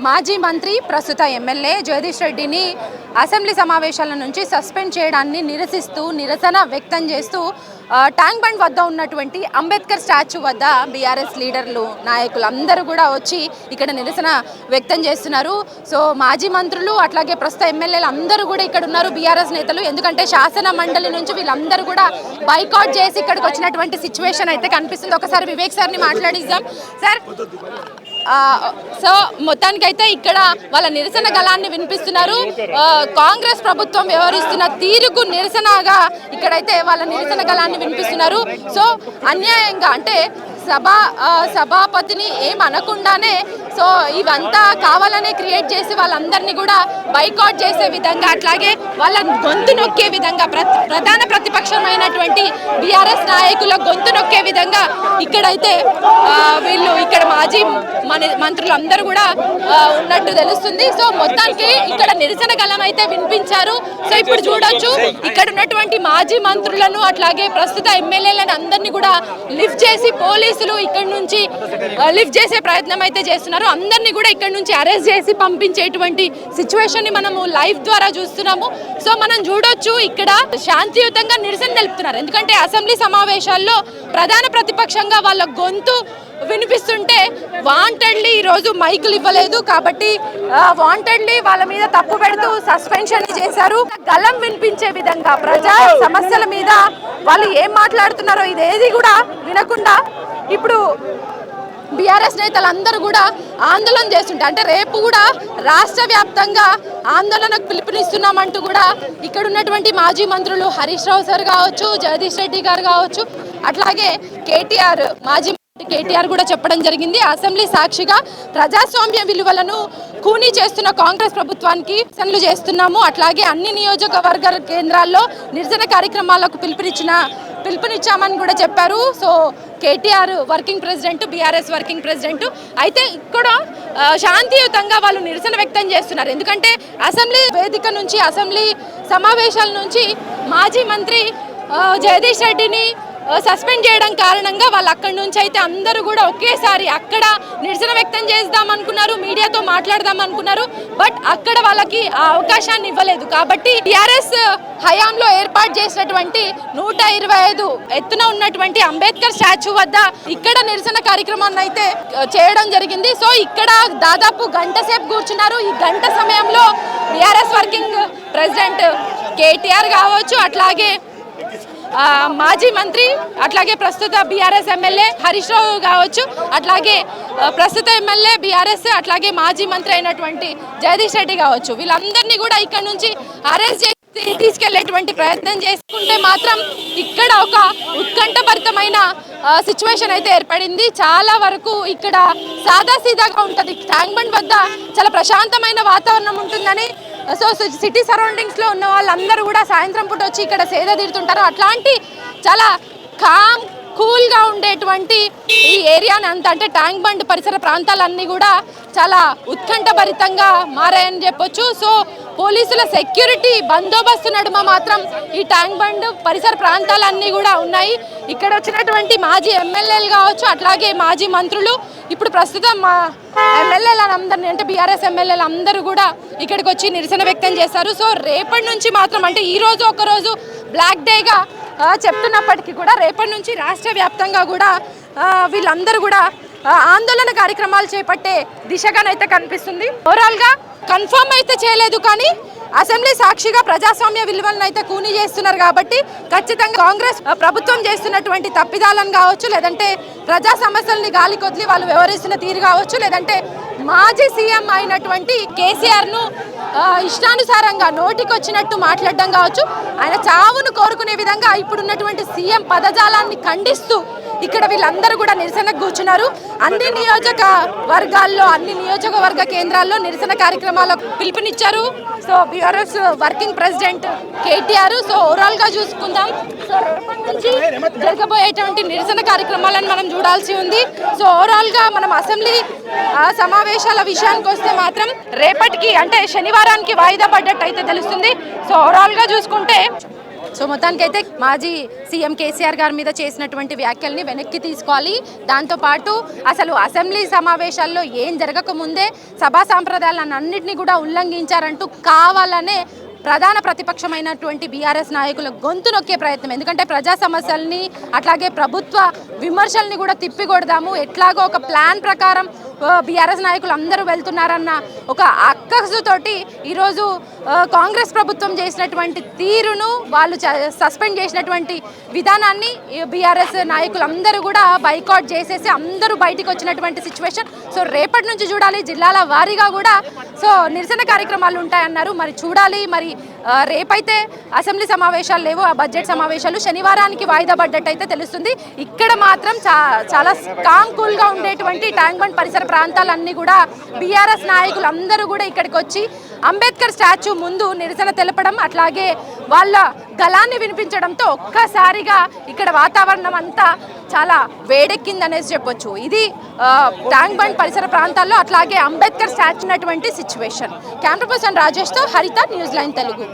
మాజీ మంత్రి ప్రస్తుత ఎమ్మెల్యే జగదీష్ రెడ్డిని అసెంబ్లీ సమావేశాల నుంచి సస్పెండ్ చేయడాన్ని నిరసిస్తూ నిరసన వ్యక్తం చేస్తూ ట్యాంక్ బండ్ వద్ద ఉన్నటువంటి అంబేద్కర్ స్టాచ్యూ వద్ద బీఆర్ఎస్ లీడర్లు నాయకులు అందరూ కూడా వచ్చి ఇక్కడ నిరసన వ్యక్తం చేస్తున్నారు. సో మాజీ మంత్రులు అట్లాగే ప్రస్తుత ఎమ్మెల్యేలు అందరూ కూడా ఇక్కడ ఉన్నారు బీఆర్ఎస్ నేతలు. ఎందుకంటే శాసన మండలి నుంచి వీళ్ళందరూ కూడా బైకాట్ చేసి ఇక్కడికి వచ్చినటువంటి సిచ్యువేషన్ అయితే కనిపిస్తుంది. ఒకసారి వివేక్ సార్ని మాట్లాడిద్దాం. సార్, సో మొత్తానికైతే ఇక్కడ వాళ్ళ నిరసన గళాన్ని వినిపిస్తున్నారు. కాంగ్రెస్ ప్రభుత్వం వ్యవహరిస్తున్న తీరుకు నిరసనగా ఇక్కడైతే వాళ్ళ నిరసన గళాన్ని వినిపిస్తున్నారు. సో అన్యాయంగా అంటే సభాపతిని ఏమనకుండానే సో ఇవంతా కావాలనే క్రియేట్ చేసి వాళ్ళందరినీ కూడా బైకాట్ చేసే విధంగా అట్లాగే వాళ్ళ గొంతు నొక్కే విధంగా ప్రధాన ప్రతిపక్షమైనటువంటి బీఆర్ఎస్ నాయకుల గొంతు నొక్కే విధంగా ఇక్కడైతే వీళ్ళు ఇక్కడ మాజీ మంత్రులు అందరూ కూడా ఉన్నట్టు తెలుస్తుంది. సో మొత్తానికి ఇక్కడ నిరసన గళం అయితే వినిపించారు. సో ఇప్పుడు చూడొచ్చు ఇక్కడ ఉన్నటువంటి మాజీ మంత్రులను అట్లాగే ప్రస్తుత ఎమ్మెల్యేలను అందరినీ కూడా లిఫ్ట్ చేసి పోలీసులు ఇక్కడ నుంచి లిఫ్ట్ చేసే ప్రయత్నం అయితే చేస్తున్నారు. అందరినీ కూడా ఇక్కడ నుంచి అరెస్ట్ చేసి పంపించేటువంటి సిచ్యువేషన్ ని మనము లైవ్ ద్వారా చూస్తున్నాము. సో మనం చూడొచ్చు ఇక్కడ శాంతియుతంగా నిరసన తెలుపుతున్నారు. ఎందుకంటే అసెంబ్లీ సమావేశాల్లో ప్రధాన ప్రతిపక్షంగా వాళ్ళ గొంతు వినిపిస్తుంటే వాంటెడ్లీ ఈరోజు మైకులు ఇవ్వలేదు కాబట్టి వాంటెడ్లీ వాళ్ళ మీద తప్పు పెడుతూ సస్పెన్షన్ చేశారు. గలం వినిపించే విధంగా ప్రజా సమస్యల మీద వాళ్ళు ఏం మాట్లాడుతున్నారో ఇదేది కూడా వినకుండా ఇప్పుడు బీఆర్ఎస్ నేతలందరూ కూడా ఆందోళన చేస్తుంటారు. అంటే రేపు కూడా రాష్ట్ర వ్యాప్తంగా ఆందోళనకు పిలుపునిస్తున్నామంటూ కూడా ఇక్కడ ఉన్నటువంటి మాజీ మంత్రులు హరీష్ రావు సార్ కావచ్చు, జగదీష్ రెడ్డి గారు కావచ్చు, అట్లాగే మాజీ కేటీఆర్ కూడా చెప్పడం జరిగింది. అసెంబ్లీ సాక్షిగా ప్రజాస్వామ్య విలువలను కూనీ చేస్తున్న కాంగ్రెస్ ప్రభుత్వానికి నిరసనలు చేస్తున్నాము. అట్లాగే అన్ని నియోజకవర్గ కేంద్రాల్లో నిరసన కార్యక్రమాలకు పిలుపునిచ్చామని కూడా చెప్పారు. So KTR working president, BRS working president అయితే ఇక్కడ శాంతియుతంగా వాళ్ళు నిరసన వ్యక్తం చేస్తున్నారు. ఎందుకంటే అసెంబ్లీ వేదిక నుంచి అసెంబ్లీ సమావేశాల నుంచి మాజీ మంత్రి జగదీష్ రెడ్డిని సస్పెండ్ చేయడం కారణంగా వాళ్ళు అక్కడి నుంచి అయితే అందరూ కూడా ఒకేసారి అక్కడ నిరసన వ్యక్తం చేద్దాం అనుకున్నారు, మీడియాతో మాట్లాడదాం అనుకున్నారు. బట్ అక్కడ వాళ్ళకి ఆ అవకాశాన్ని ఇవ్వలేదు. కాబట్టి టీఆర్ఎస్ హయాంలో ఏర్పాటు చేసినటువంటి 125 ఎత్తున ఉన్నటువంటి అంబేద్కర్ స్టాచ్యూ వద్ద ఇక్కడ నిరసన కార్యక్రమాన్ని అయితే చేయడం జరిగింది. సో ఇక్కడ దాదాపు గంట సేపు కూర్చున్నారు. ఈ గంట సమయంలో టీఆర్ఎస్ వర్కింగ్ ప్రెసిడెంట్ కేటీఆర్ కావచ్చు, అట్లాగే మాజీ మంత్రి అట్లాగే ప్రస్తుత బీఆర్ఎస్ ఎమ్మెల్యే హరీష్ రావు కావచ్చు, అట్లాగే ప్రస్తుత ఎమ్మెల్యే బీఆర్ఎస్ అట్లాగే మాజీ మంత్రి అయినటువంటి జగదీష్ రెడ్డి కావచ్చు, వీళ్ళందరినీ కూడా ఇక్కడ నుంచి అరెస్ట్ చేసి తీసుకెళ్లేటువంటి ప్రయత్నం చేసుకుంటే మాత్రం ఇక్కడ ఒక ఉత్కంఠభరితమైన సిచ్యువేషన్ అయితే ఏర్పడింది. చాలా వరకు ఇక్కడ సాదాసీదాగా ఉంటుంది. ట్యాంక్ బండ్ వద్ద చాలా ప్రశాంతమైన వాతావరణం ఉంటుందని సో సిటీ సరౌండింగ్స్లో ఉన్న వాళ్ళందరూ కూడా సాయంత్రం పూట వచ్చి ఇక్కడ సేద తీరుతుంటారు. అట్లాంటి చాలా కూల్గా ఉండేటువంటి ఈ ఏరియాని అంతా అంటే ట్యాంక్ బండ్ పరిసర ప్రాంతాలన్నీ కూడా చాలా ఉత్కంఠభరితంగా మారాయని చెప్పొచ్చు. సో పోలీసుల సెక్యూరిటీ బందోబస్తు నడుమ మాత్రం ఈ ట్యాంక్ బండ్ పరిసర ప్రాంతాలన్నీ కూడా ఉన్నాయి. ఇక్కడ వచ్చినటువంటి మాజీ ఎమ్మెల్యేలు కావచ్చు, అట్లాగే మాజీ మంత్రులు, ఇప్పుడు ప్రస్తుతం మా ఎమ్మెల్యేలందరినీ అంటే బీఆర్ఎస్ ఎమ్మెల్యేలు అందరూ కూడా ఇక్కడికి వచ్చి నిరసన వ్యక్తం చేశారు. సో రేపటి నుంచి మాత్రం అంటే ఈరోజు ఒకరోజు బ్లాక్ డేగా చెప్తున్నప్పటికీ కూడా రేపటి నుంచి రాష్ట్ర వ్యాప్తంగా కూడా వీళ్ళందరూ కూడా ఆందోళన కార్యక్రమాలు చేపట్టే దిశగానైతే కనిపిస్తుంది. ఓవరాల్గా కన్ఫర్మ్ అయితే చేయలేదు, కానీ అసెంబ్లీ సాక్షిగా ప్రజాస్వామ్య విలువలను అయితే కూనీ చేస్తున్నారు. కాబట్టి ఖచ్చితంగా కాంగ్రెస్ ప్రభుత్వం చేస్తున్నటువంటి తప్పిదాలను కావచ్చు, లేదంటే ప్రజా సమస్యల్ని గాలి కొద్ది వాళ్ళు వ్యవహరిస్తున్న తీరు కావచ్చు, లేదంటే మాజీ సీఎం అయినటువంటి కేసీఆర్ను ఇష్టానుసారంగా నోటికొచ్చినట్టు మాట్లాడడం కావచ్చు, ఆయన చావును కోరుకునే విధంగా ఇప్పుడున్నటువంటి సీఎం పదజాలాన్ని ఖండిస్తూ ఇక్కడ వీళ్ళందరూ కూడా నిరసనకు కూర్చున్నారు. అన్ని నియోజకవర్గాల్లో అన్ని నియోజకవర్గ కేంద్రాల్లో నిరసన కార్యక్రమాలకు పిలుపునిచ్చారు. So BRS working president KTR. So ఓవరాల్గా చూసుకుందాం, సో రేపటి నుంచి జరగబోయేటువంటి నిరసన కార్యక్రమాలను మనం చూడాల్సి ఉంది. సో ఓవరాల్గా మనం అసెంబ్లీ సమావేశాల విషయానికి వస్తే మాత్రం రేపటికి అంటే శనివారానికి వాయిదా పడ్డట్టు అయితే తెలుస్తుంది. సో ఓవరాల్గా చూసుకుంటే సో మొత్తానికైతే మాజీ సీఎం కేసీఆర్ గారి మీద చేసినటువంటి వ్యాఖ్యల్ని వెనక్కి తీసుకోవాలి. దాంతోపాటు అసలు అసెంబ్లీ సమావేశాల్లో ఏం జరగకముందే సభా సాంప్రదాయాలన్నింటినీ కూడా ఉల్లంఘించారంటూ కావాలనే ప్రధాన ప్రతిపక్షమైనటువంటి బీఆర్ఎస్ నాయకుల గొంతు నొక్కే ప్రయత్నం. ఎందుకంటే ప్రజా సమస్యల్ని అట్లాగే ప్రభుత్వ విమర్శల్ని కూడా తిప్పికొడదాము, ఎట్లాగో ఒక ప్లాన్ ప్రకారం బీఆర్ఎస్ నాయకులు అందరూ వెళ్తున్నారన్న ఒక అక్కసుతోటి ఈరోజు కాంగ్రెస్ ప్రభుత్వం చేసినటువంటి తీరును, వాళ్ళు సస్పెండ్ చేసినటువంటి విధానాన్ని బీఆర్ఎస్ నాయకులు అందరూ కూడా బైకాట్ చేసేసి అందరూ బయటికి వచ్చినటువంటి సిచ్యువేషన్. సో రేపటి నుంచి చూడాలి, జిల్లాల వారీగా కూడా సో నిరసన కార్యక్రమాలు ఉంటాయన్నారు. మరి చూడాలి, మరి రేపైతే అసెంబ్లీ సమావేశాలు లేవు, ఆ బడ్జెట్ సమావేశాలు శనివారానికి వాయిదా పడ్డట్టు అయితే తెలుస్తుంది. ఇక్కడ మాత్రం చాలా కామ్ కూల్గా ఉండేటువంటి ట్యాంక్ బండ్ పరిసర ప్రాంతాలన్నీ కూడా బీఆర్ఎస్ నాయకులు అందరూ కూడా ఇక్కడికి వచ్చి అంబేద్కర్ స్టాచ్యూ ముందు నిరసన తెలపడం, అట్లాగే వాళ్ళ గళాన్ని వినిపించడంతో ఒక్కసారిగా ఇక్కడ వాతావరణం అంతా చాలా వేడెక్కిందనేసి చెప్పొచ్చు. ఇది ట్యాంక్ బండ్ పరిసర ప్రాంతాల్లో అట్లాగే అంబేద్కర్ స్టాచ్యూ ఉన్నటువంటి సిచ్యువేషన్. కెమెరా పర్సన్ రాజేష్తో హరిత, న్యూస్ లైన్ తెలుగు.